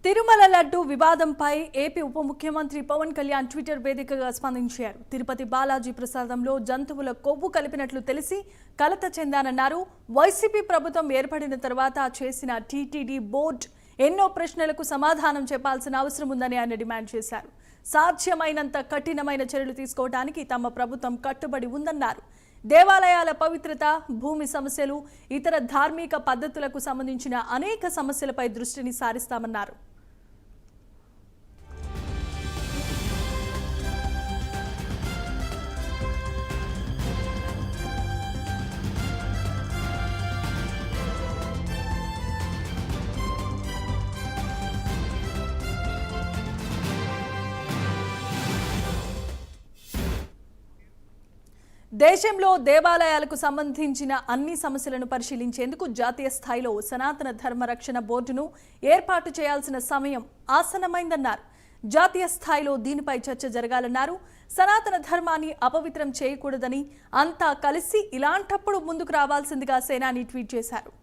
తిరుమల లడ్డు వివాదంపై ఏపీ ఉప ముఖ్యమంత్రి పవన్ కళ్యాణ్ ట్విట్టర్ వేదికగా స్పందించారు. తిరుపతి బాలాజీ ప్రసాదంలో జంతువుల కొవ్వు కలిపినట్లు తెలిసి కలత చెందానన్నారు. వైసీపీ ప్రభుత్వం ఏర్పడిన తర్వాత చేసిన టీటీడీ బోర్డు ఎన్నో ప్రశ్నలకు సమాధానం చెప్పాల్సిన అవసరం ఉందని ఆయన డిమాండ్ చేశారు. సాధ్యమైనంత కఠినమైన చర్యలు తీసుకోవడానికి తమ ప్రభుత్వం కట్టుబడి ఉందన్నారు. దేవాలయాల పవిత్రత, భూమి సమస్యలు, ఇతర ధార్మిక పద్ధతులకు సంబంధించిన అనేక సమస్యలపై దృష్టిని సారిస్తామన్నారు. దేశంలో దేవాలయాలకు సంబంధించిన అన్ని సమస్యలను పరిశీలించేందుకు జాతీయ స్థాయిలో సనాతన ధర్మ రక్షణ బోర్డును ఏర్పాటు చేయాల్సిన సమయం ఆసన్నమైందన్నారు. జాతీయ స్థాయిలో దీనిపై చర్చ జరగాలన్నారు. సనాతన ధర్మాన్ని అపవిత్రం చేయకూడదని అంతా కలిసి ఇలాంటప్పుడు ముందుకు రావాల్సిందిగా సేనాని ట్వీట్ చేశారు.